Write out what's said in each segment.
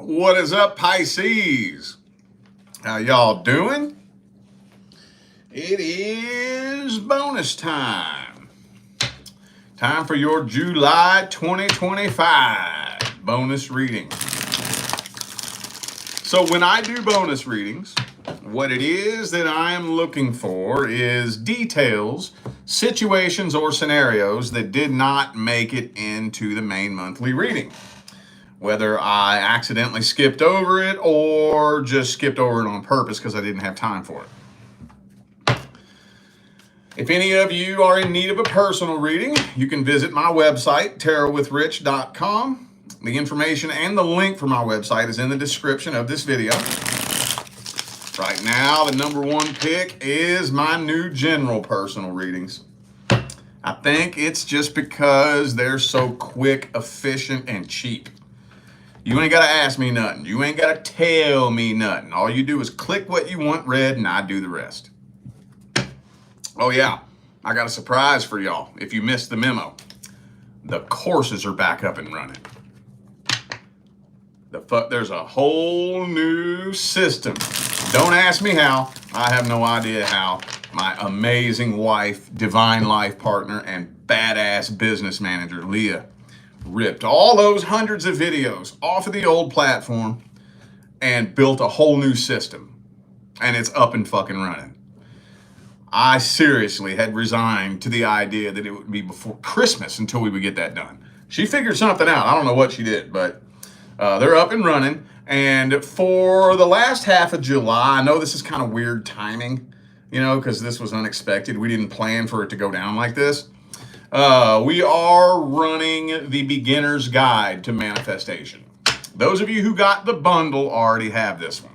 What is up, Pisces? How y'all doing? It is bonus time. Time for your July 2025 bonus reading. So when I do bonus readings, what it is that I am looking for is details, situations, or scenarios that did not make it into the main monthly reading. Whether I accidentally skipped over it or just skipped over it on purpose because I didn't have time for it. If any of you are in need of a personal reading, you can visit my website, tarotwithrich.com. The information and the link for my website is in the description of this video. Right now, the number one pick is my new general personal readings. I think it's just because they're so quick, efficient, and cheap. You ain't got to ask me nothing. You ain't got to tell me nothing. All you do is click what you want read, and I do the rest. Oh, yeah. I got a surprise for y'all if you missed the memo. The courses are back up and running. There's a whole new system. Don't ask me how. I have no idea how. My amazing wife, divine life partner, and badass business manager, Leah, ripped all those hundreds of videos off of the old platform and built a whole new system. And it's up and fucking running. I seriously had resigned to the idea that it would be before Christmas until we would get that done. She figured something out. I don't know what she did, but they're up and running. And for the last half of July, I know this is kind of weird timing, because this was unexpected. We didn't plan for it to go down like this. We are running the beginner's guide to manifestation. Those of you who got the bundle already have this one.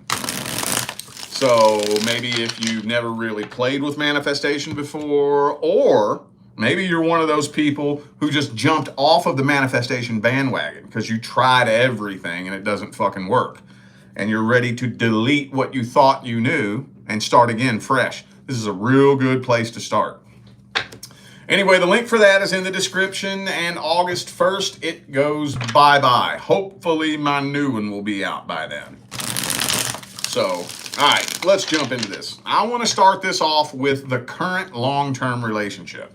So maybe if you've never really played with manifestation before, or maybe you're one of those people who just jumped off of the manifestation bandwagon because you tried everything and it doesn't fucking work. And you're ready to delete what you thought you knew and start again fresh. This is a real good place to start. Anyway, the link for that is in the description, and August 1st, it goes bye-bye. Hopefully, my new one will be out by then. So, all right, let's jump into this. I want to start this off with the current long-term relationship.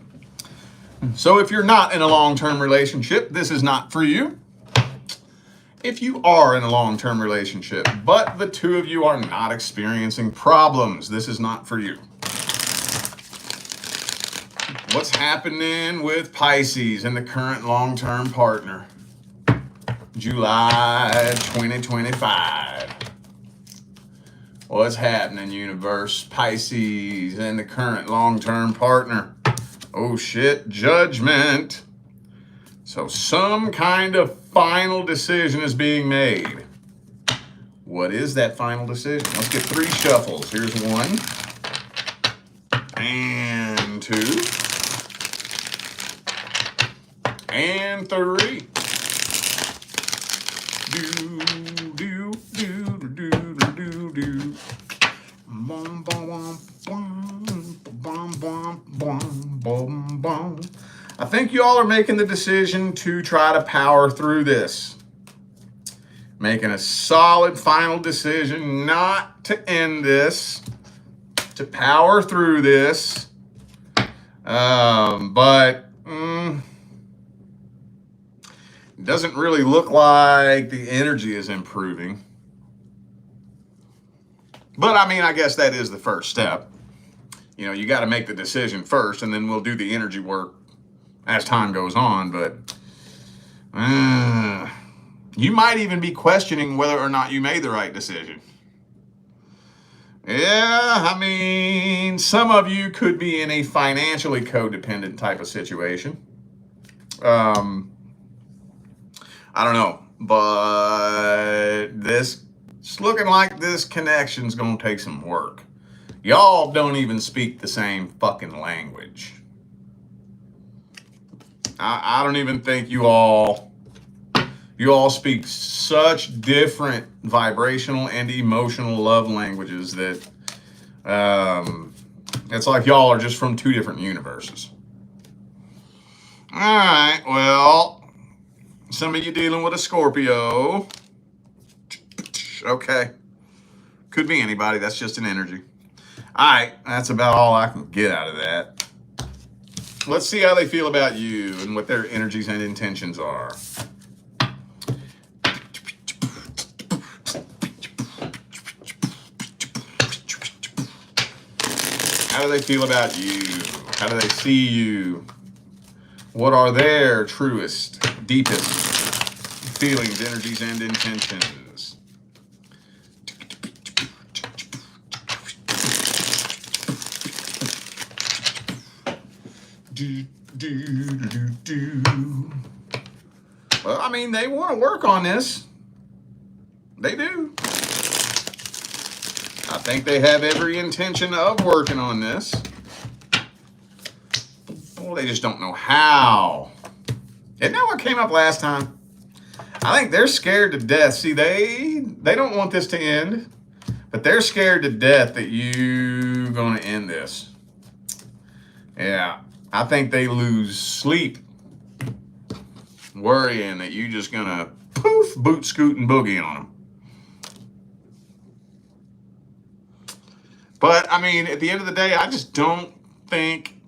So if you're not in a long-term relationship, this is not for you. If you are in a long-term relationship, but the two of you are not experiencing problems, this is not for you. What's happening with Pisces and the current long-term partner? July 2025. What's happening, universe? Pisces and the current long-term partner. Oh shit, judgment. So some kind of final decision is being made. What is that final decision? Let's get 3 shuffles. Here's 1 and 2. And 3. Do, do, do, do, do, do. Bum, bum, bum, bum, bum, bum, bum, bum. I think y'all are making the decision to try to power through this. Making a solid final decision not to end this, to power through this. But it doesn't really look like the energy is improving. But I mean, I guess that is the first step. You got to make the decision first, and then we'll do the energy work as time goes on. But you might even be questioning whether or not you made the right decision. Yeah, I mean, some of you could be in a financially codependent type of situation. I don't know, but it's looking like this connection's gonna take some work. Y'all don't even speak the same fucking language. I don't even think you all speak such different vibrational and emotional love languages that it's like y'all are just from 2 different universes. All right, well, some of you dealing with a Scorpio. Okay. Could be anybody. That's just an energy. All right. That's about all I can get out of that. Let's see how they feel about you and what their energies and intentions are. How do they feel about you? How do they see you? What are their truest, deepest feelings, energies, and intentions? Well, I mean, they want to work on this. They do. I think they have every intention of working on this. Well, they just don't know how. Isn't that what came up last time? I think they're scared to death. See, they don't want this to end, but they're scared to death that you're going to end this. Yeah, I think they lose sleep worrying that you're just going to poof, boot, scoot, and boogie on them. But, I mean, at the end of the day, I just don't think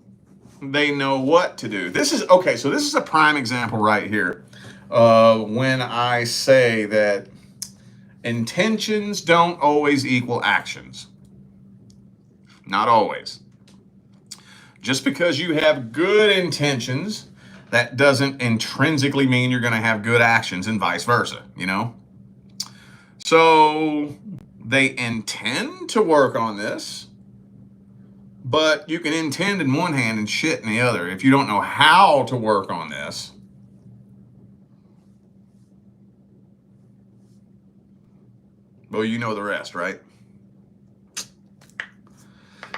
they know what to do. This is, okay, so this is a prime example right here. When I say that intentions don't always equal actions. Not always. Just because you have good intentions, that doesn't intrinsically mean you're going to have good actions, and vice versa, you know? So they intend to work on this, but you can intend in one hand and shit in the other. If you don't know how to work on this, well, you know the rest, right?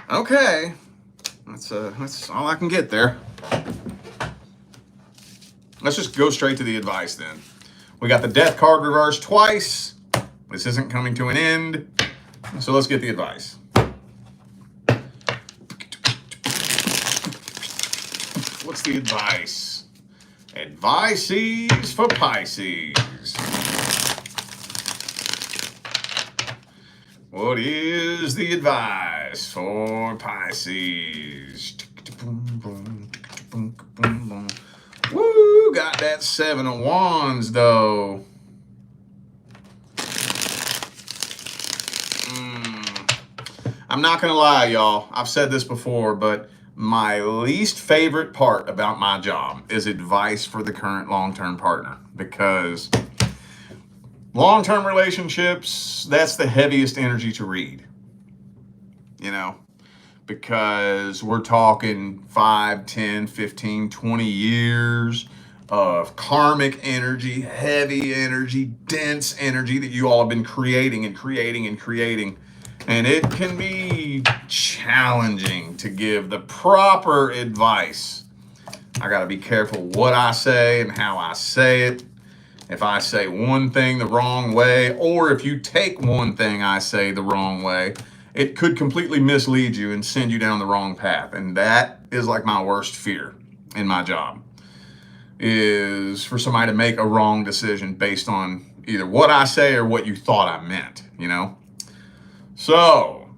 Okay, that's all I can get there. Let's just go straight to the advice then. We got the death card reversed twice. This isn't coming to an end, so let's get the advice. What's the advice? Advices for Pisces. What is the advice for Pisces? Woo, got that 7 of Wands though. I'm not gonna lie, y'all. I've said this before, but my least favorite part about my job is advice for the current long-term partner, because long-term relationships, that's the heaviest energy to read, you know, because we're talking 5, 10, 15, 20 years of karmic energy, heavy energy, dense energy that you all have been creating and creating and creating. And it can be challenging to give the proper advice. I got to be careful what I say and how I say it. If I say one thing the wrong way, or if you take one thing I say the wrong way, it could completely mislead you and send you down the wrong path. And that is like my worst fear in my job, is for somebody to make a wrong decision based on either what I say or what you thought I meant, you know? So,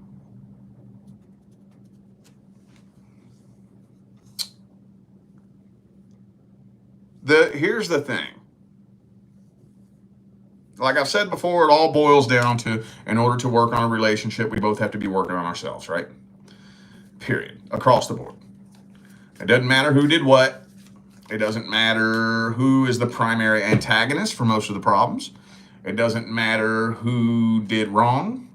here's the thing. Like I've said before, it all boils down to, in order to work on a relationship, we both have to be working on ourselves, right? Period. Across the board. It doesn't matter who did what. It doesn't matter who is the primary antagonist for most of the problems. It doesn't matter who did wrong.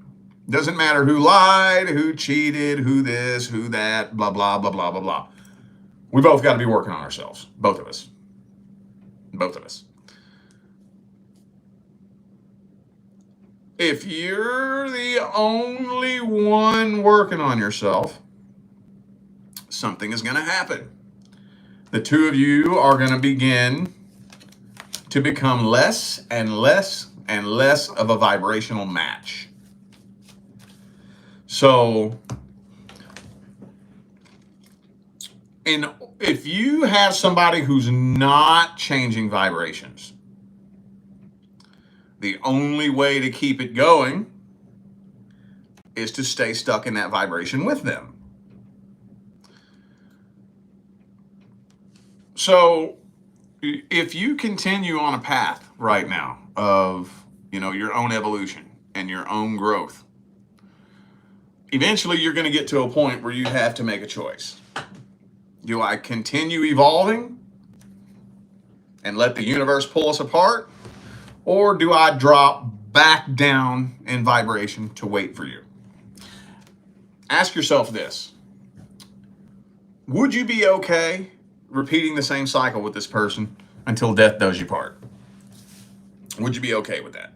It doesn't matter who lied, who cheated, who this, who that, blah, blah, blah, blah, blah, blah. We both got to be working on ourselves. Both of us. Both of us. If you're the only one working on yourself, something is going to happen. The two of you are going to begin to become less and less and less of a vibrational match. So, if you have somebody who's not changing vibrations, The only way to keep it going is to stay stuck in that vibration with them. So if you continue on a path right now of, your own evolution and your own growth, eventually you're going to get to a point where you have to make a choice. Do I continue evolving and let the universe pull us apart? Or do I drop back down in vibration to wait for you? Ask yourself this. Would you be okay repeating the same cycle with this person until death does you part? Would you be okay with that?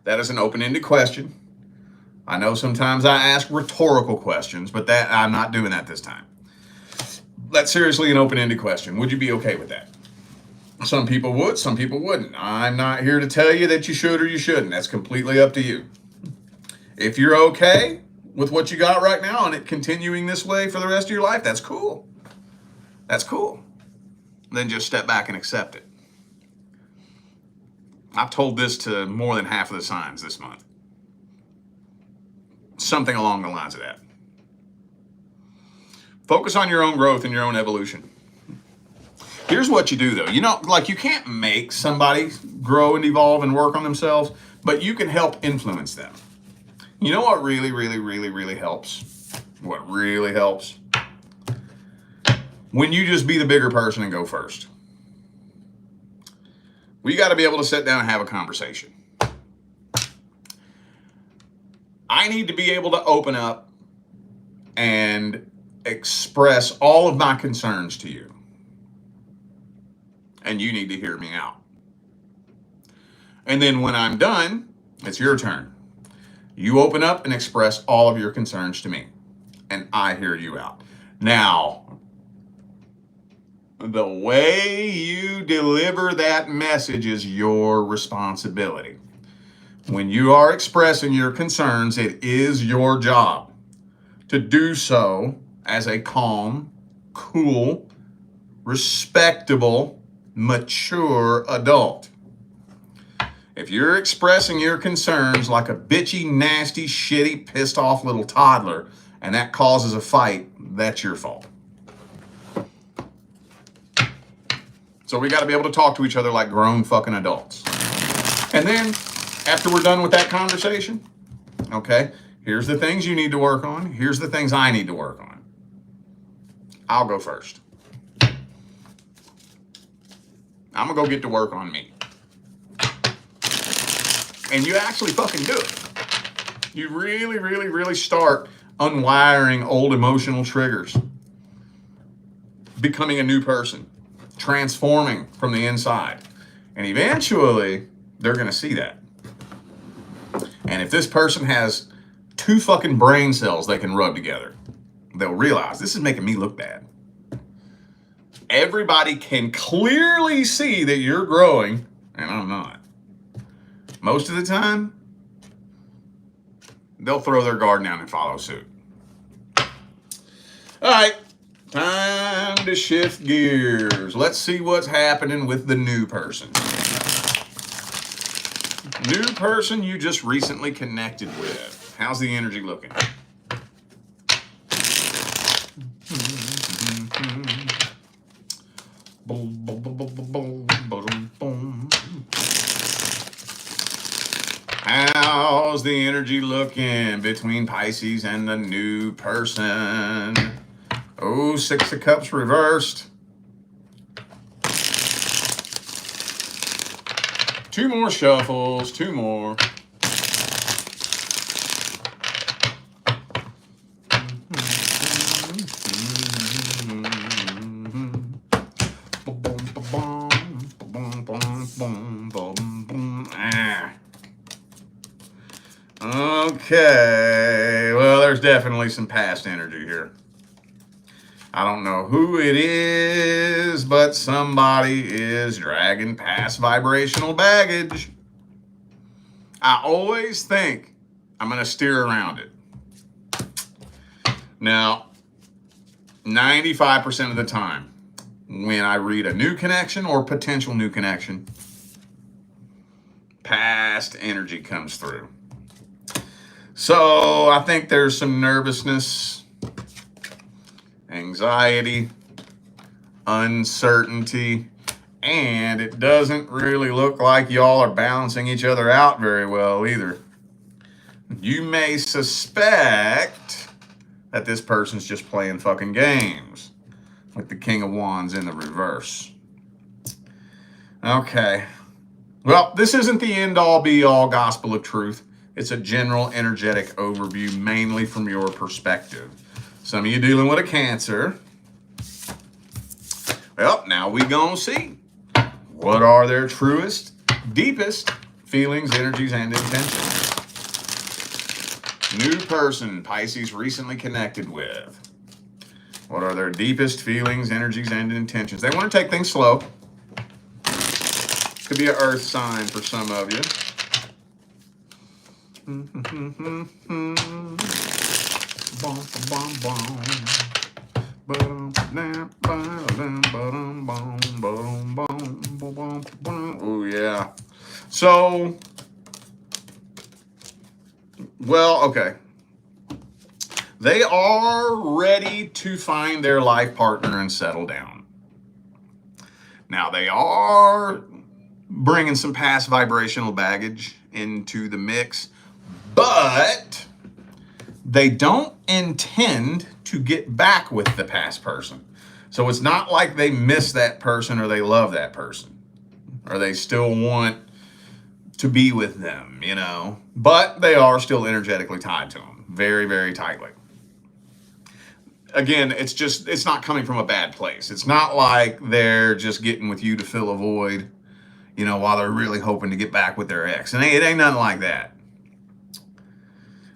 That is an open-ended question. I know sometimes I ask rhetorical questions, but I'm not doing that this time. That's seriously an open-ended question. Would you be okay with that? Some people would, some people wouldn't. I'm not here to tell you that you should or you shouldn't. That's completely up to you. If you're okay with what you got right now and it continuing this way for the rest of your life, that's cool. That's cool. Then just step back and accept it. I've told this to more than half of the signs this month. Something along the lines of that. Focus on your own growth and your own evolution. Here's what you do though. You can't make somebody grow and evolve and work on themselves, but you can help influence them. You know what really, really, really, really helps? What really helps? When you just be the bigger person and go first. We got to be able to sit down and have a conversation. I need to be able to open up and express all of my concerns to you. And you need to hear me out. And then when I'm done, it's your turn. You open up and express all of your concerns to me. And I hear you out. Now, the way you deliver that message is your responsibility. When you are expressing your concerns, it is your job to do so as a calm, cool, respectable, mature adult. If you're expressing your concerns like a bitchy, nasty, shitty, pissed off little toddler and that causes a fight, that's your fault. So we got to be able to talk to each other like grown fucking adults. And then after we're done with that conversation, okay, here's the things you need to work on. Here's the things I need to work on. I'll go first. I'm going to go get to work on me. And you actually fucking do it. You really, really, really start unwiring old emotional triggers. Becoming a new person. Transforming from the inside. And eventually, they're going to see that. And if this person has 2 fucking brain cells they can rub together, they'll realize this is making me look bad. Everybody can clearly see that you're growing, and I'm not. Most of the time, they'll throw their guard down and follow suit. All right, time to shift gears. Let's see what's happening with the new person. New person you just recently connected with. How's the energy looking? How's the energy looking between Pisces and the new person? Oh, 6 of Cups reversed. 2 more shuffles, 2 more. Okay, well, there's definitely some past energy here. I don't know who it is, but somebody is dragging past vibrational baggage. I always think I'm going to steer around it. Now, 95% of the time, when I read a new connection or potential new connection, Past energy comes through. So I think there's some nervousness, anxiety, uncertainty, and it doesn't really look like y'all are balancing each other out very well either. You may suspect that this person's just playing fucking games with the King of Wands in the reverse. Okay. Well, this isn't the end-all be-all gospel of truth. It's a general energetic overview, mainly from your perspective. Some of you dealing with a Cancer. Well, now we gonna see. What are their truest, deepest feelings, energies, and intentions? New person Pisces recently connected with. What are their deepest feelings, energies, and intentions? They want to take things slow. Could be an earth sign for some of you. Oh, yeah. So, well, okay. They are ready to find their life partner and settle down. Now, they are bringing some past vibrational baggage into the mix, but they don't intend to get back with the past person. So it's not like they miss that person or they love that person or they still want to be with them, you know, but they are still energetically tied to them very, very tightly. Again, it's not coming from a bad place. It's not like they're just getting with you to fill a void, you know, while they're really hoping to get back with their ex. And it ain't nothing like that.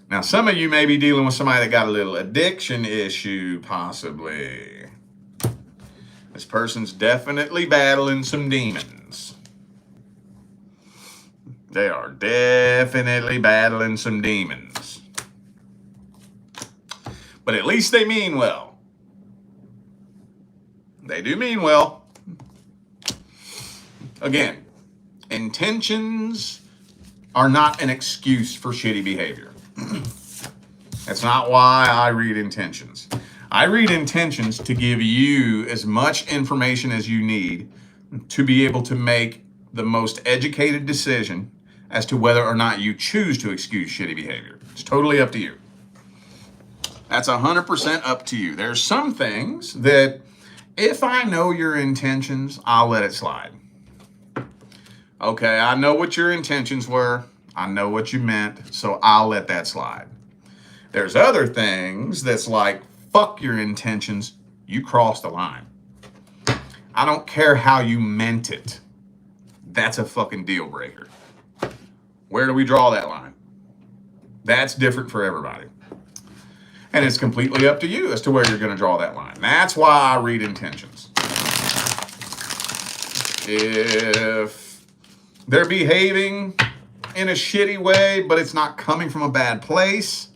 Now, some of you may be dealing with somebody that got a little addiction issue, possibly. This person's definitely battling some demons. They are definitely battling some demons. But at least they mean well. They do mean well. Again, intentions are not an excuse for shitty behavior. That's not why I read intentions. I read intentions to give you as much information as you need to be able to make the most educated decision as to whether or not you choose to excuse shitty behavior. It's totally up to you. That's 100% up to you. There's some things that if I know your intentions, I'll let it slide. Okay, I know what your intentions were. I know what you meant, so I'll let that slide. There's other things that's like, fuck your intentions, you crossed the line. I don't care how you meant it. That's a fucking deal breaker. Where do we draw that line? That's different for everybody. And it's completely up to you as to where you're going to draw that line. That's why I read intentions. If they're behaving in a shitty way, but it's not coming from a bad place,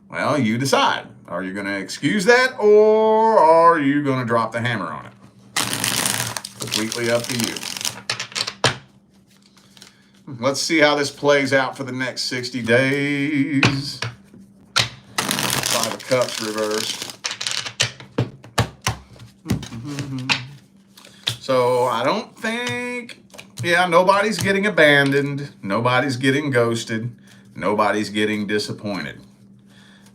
well, you decide. Are you going to excuse that, or are you going to drop the hammer on it? Completely up to you. Let's see how this plays out for the next 60 days. Five of Cups reversed. So I don't think, nobody's getting abandoned. Nobody's getting ghosted. Nobody's getting disappointed.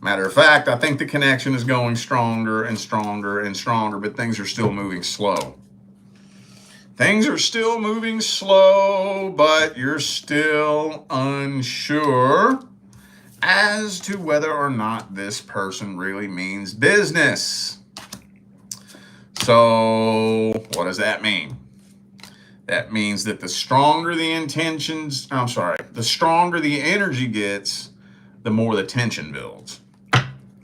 Matter of fact, I think the connection is going stronger and stronger and stronger, but things are still moving slow. Things are still moving slow, but you're still unsure as to whether or not this person really means business. So what does that mean? That means that the stronger the energy gets, the more the tension builds,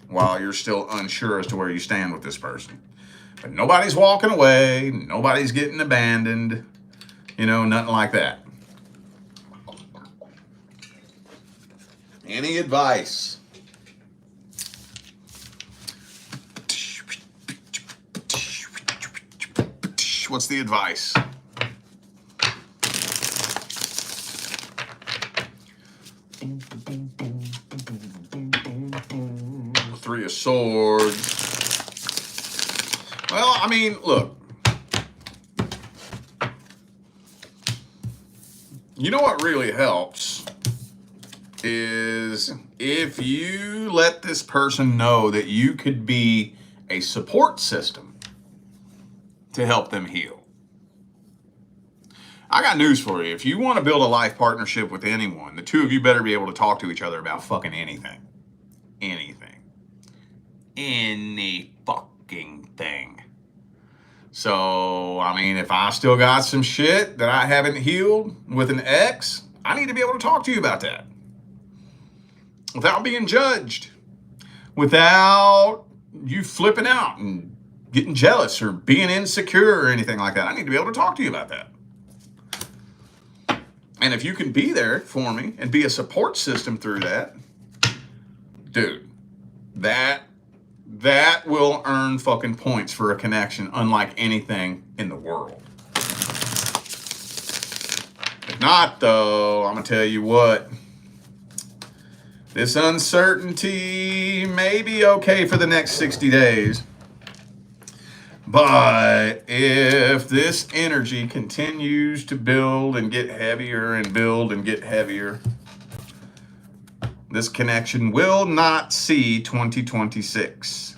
while you're still unsure as to where you stand with this person. But nobody's walking away, nobody's getting abandoned, nothing like that. Any advice? What's the advice? Three of Swords. Well, I mean, look. You know what really helps is if you let this person know that you could be a support system to help them heal. I got news for you. If you want to build a life partnership with anyone, the two of you better be able to talk to each other about fucking anything. Anything. Any fucking thing. So, I mean, if I still got some shit that I haven't healed with an ex, I need to be able to talk to you about that. Without being judged. Without you flipping out and getting jealous or being insecure or anything like that. I need to be able to talk to you about that. And if you can be there for me and be a support system through that, dude, that will earn fucking points for a connection unlike anything in the world. If not, though, I'm going to tell you what. This uncertainty may be okay for the next 60 days. But if this energy continues to build and get heavier and build and get heavier, this connection will not see 2026.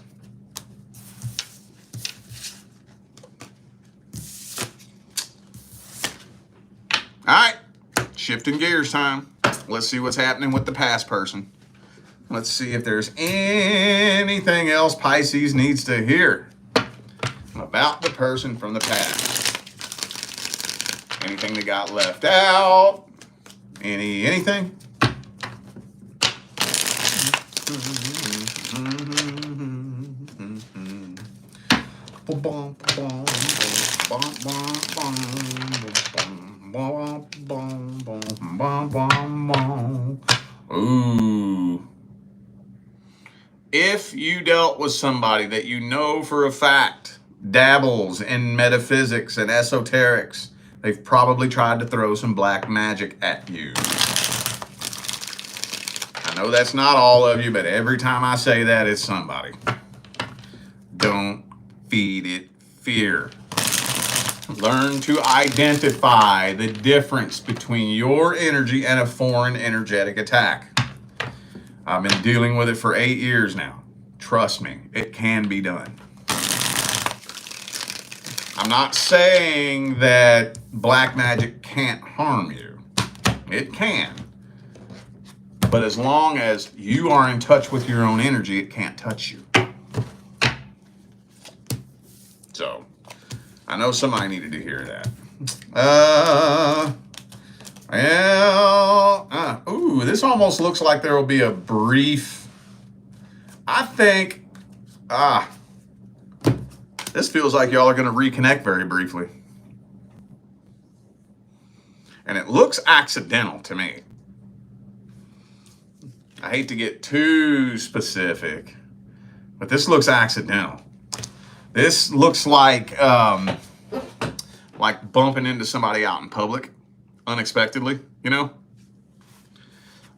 All right, shifting gears time. Let's see what's happening with the past person. Let's see if there's anything else Pisces needs to hear about the person from the past. Anything that got left out? Anything? Ooh. If you dealt with somebody that you know for a fact dabbles in metaphysics and esoterics, they've probably tried to throw some black magic at you. I know that's not all of you, but every time I say that, it's somebody. Don't feed it fear. Learn to identify the difference between your energy and a foreign energetic attack. I've been dealing with it for 8 years now. Trust me, it can be done. I'm not saying that black magic can't harm you. It can. But as long as you are in touch with your own energy, it can't touch you. So, I know somebody needed to hear that. Ooh, this almost looks like there will be a brief, I think, this feels like y'all are going to reconnect very briefly. And it looks accidental to me. I hate to get too specific, but this looks accidental. This looks like bumping into somebody out in public unexpectedly, you know?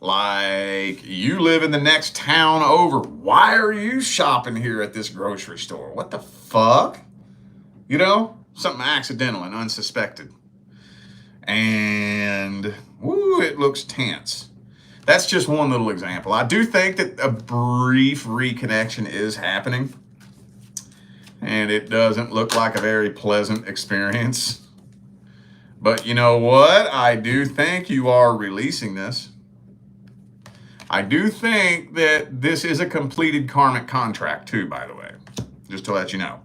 Like, you live in the next town over. Why are you shopping here at this grocery store? What the fuck? You know? Something accidental and unsuspected. And, woo, it looks tense. That's just one little example. I do think that a brief reconnection is happening. And it doesn't look like a very pleasant experience. But you know what? I do think you are releasing this. I do think that this is a completed karmic contract too, by the way. Just to let you know.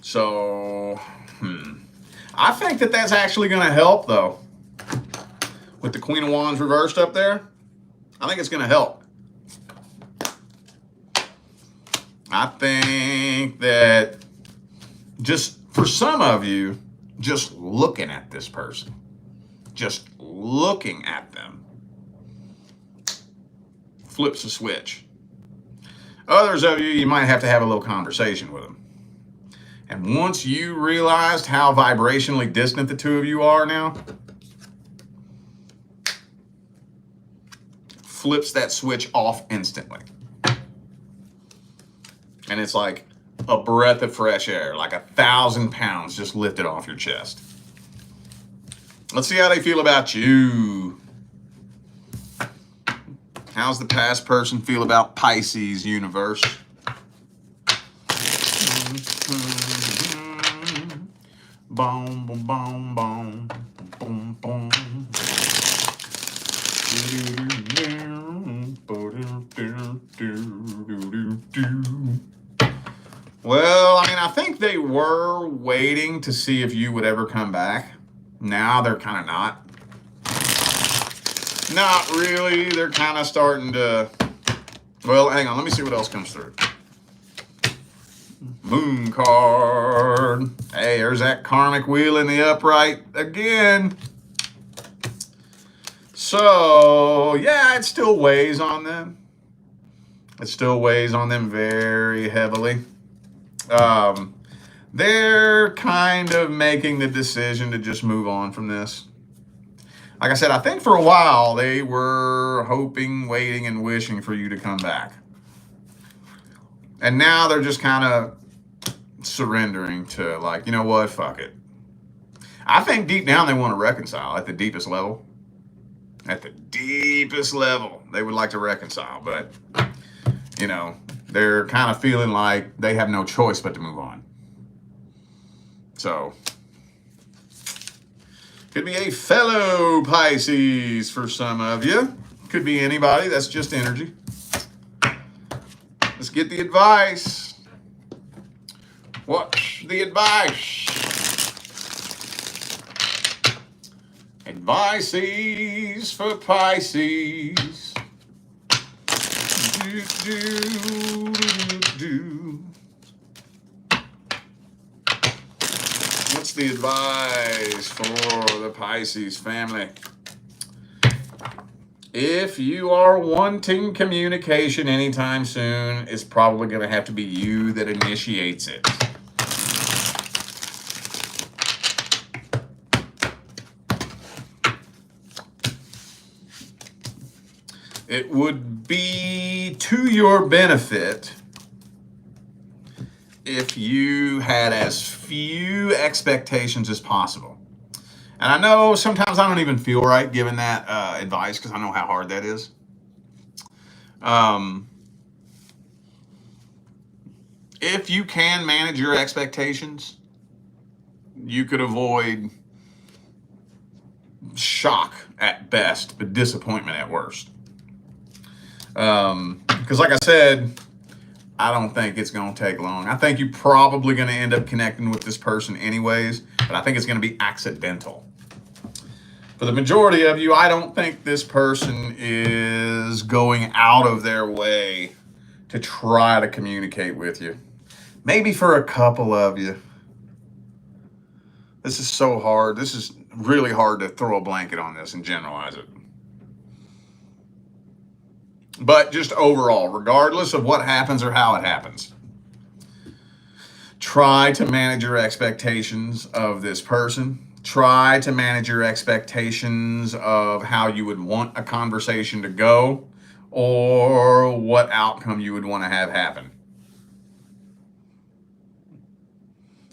So, I think that that's actually going to help, though. With the Queen of Wands reversed up there, I think it's going to help. I think that just for some of you, just looking at this person, just looking at them, flips a switch. Others of you might have to have a little conversation with them. And once you realized how vibrationally distant the two of you are now, flips that switch off instantly. And it's like a breath of fresh air, like 1,000 pounds just lifted off your chest. Let's see how they feel about you. How's the past person feel about Pisces, universe? Boom, boom, boom, boom, boom, boom. Well, I mean, I think they were waiting to see if you would ever come back. Now they're kind of not. Not really. They're kind of starting to... Well, hang on. Let me see what else comes through. Moon card. Hey, there's that karmic wheel in the upright again. So, yeah, it still weighs on them. It still weighs on them very heavily. They're kind of making the decision to just move on from this. Like I said, I think for a while they were hoping, waiting, and wishing for you to come back. And now they're just kind of surrendering to, like, you know what, fuck it. I think deep down they want to reconcile at the deepest level. At the deepest level, they would like to reconcile, but, you know, they're kind of feeling like they have no choice but to move on. So, could be a fellow Pisces for some of you. Could be anybody. That's just energy. Let's get the advice. What's the advice? Advices for Pisces. Do, do, do, do. What's the advice for the Pisces family? If you are wanting communication anytime soon, it's probably going to have to be you that initiates it. It would be to your benefit if you had as few expectations as possible. And I know sometimes I don't even feel right giving that advice because I know how hard that is. If you can manage your expectations, you could avoid shock at best, but disappointment at worst. Because like I said, I don't think it's going to take long. I think you're probably going to end up connecting with this person anyways, but I think it's going to be accidental. For the majority of you, I don't think this person is going out of their way to try to communicate with you. Maybe for a couple of you. This is so hard. This is really hard to throw a blanket on this and generalize it. But just overall, regardless of what happens or how it happens, try to manage your expectations of this person. Try to manage your expectations of how you would want a conversation to go or what outcome you would want to have happen.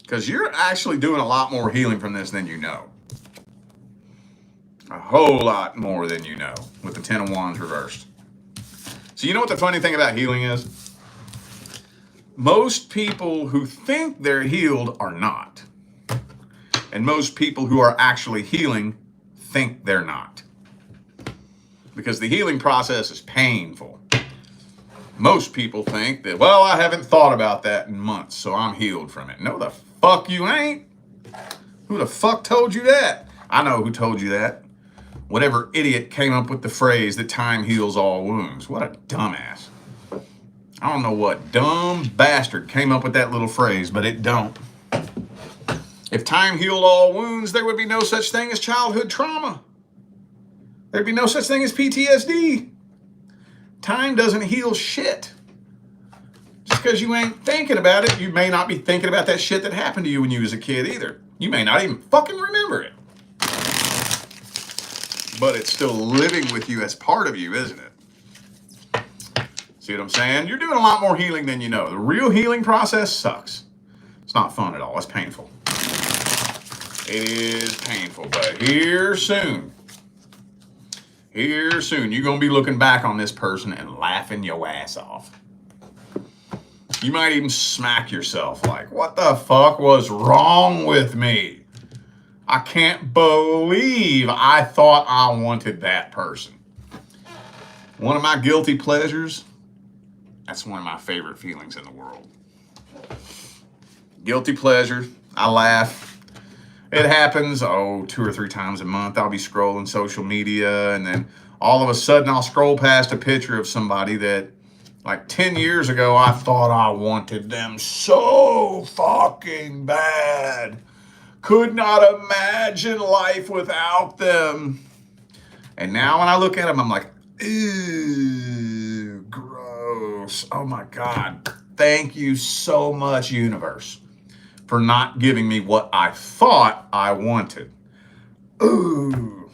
Because you're actually doing a lot more healing from this than you know. A whole lot more than you know with the Ten of Wands reversed. So you know what the funny thing about healing is? Most people who think they're healed are not. And most people who are actually healing think they're not. Because the healing process is painful. Most people think that, well, I haven't thought about that in months, so I'm healed from it. No, the fuck you ain't. Who the fuck told you that? I know who told you that. Whatever idiot came up with the phrase that time heals all wounds. What a dumbass. I don't know what dumb bastard came up with that little phrase, but it don't. If time healed all wounds, there would be no such thing as childhood trauma. There'd be no such thing as PTSD. Time doesn't heal shit. Just because you ain't thinking about it, you may not be thinking about that shit that happened to you when you was a kid either. You may not even fucking remember it. But it's still living with you as part of you, isn't it? See what I'm saying? You're doing a lot more healing than you know. The real healing process sucks. It's not fun at all. It's painful. It is painful, but here soon, you're going to be looking back on this person and laughing your ass off. You might even smack yourself like, what the fuck was wrong with me? I can't believe I thought I wanted that person. One of my guilty pleasures, that's one of my favorite feelings in the world. Guilty pleasure, I laugh. It happens, 2 or 3 times a month. I'll be scrolling social media, and then all of a sudden I'll scroll past a picture of somebody that, like 10 years ago, I thought I wanted them so fucking bad. Could not imagine life without them. And now when I look at them, I'm like, ew, gross. Oh my God. Thank you so much, universe, for not giving me what I thought I wanted. Ooh.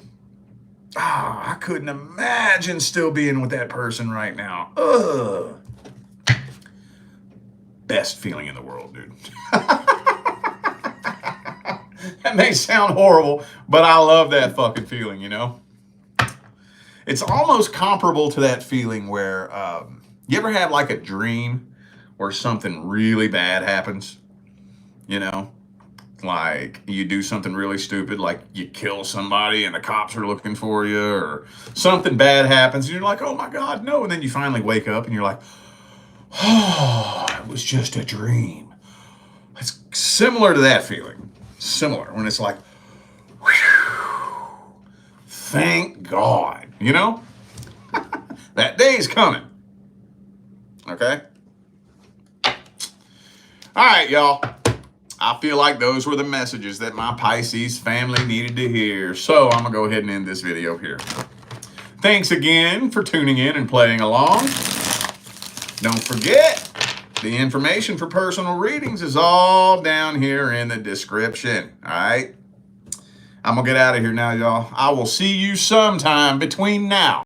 I couldn't imagine still being with that person right now. Ugh. Best feeling in the world, dude. That may sound horrible, but I love that fucking feeling, you know? It's almost comparable to that feeling where, you ever have like a dream where something really bad happens? You know? Like you do something really stupid, like you kill somebody and the cops are looking for you, or something bad happens and you're like, oh my God, no. And then you finally wake up and you're like, oh, it was just a dream. It's similar to that feeling. Similar when it's like, whew, thank God, you know? That day's coming. Okay? All right, y'all. I feel like those were the messages that my Pisces family needed to hear. So I'm going to go ahead and end this video here. Thanks again for tuning in and playing along. Don't forget, the information for personal readings is all down here in the description. All right? I'm going to get out of here now, y'all. I will see you sometime between now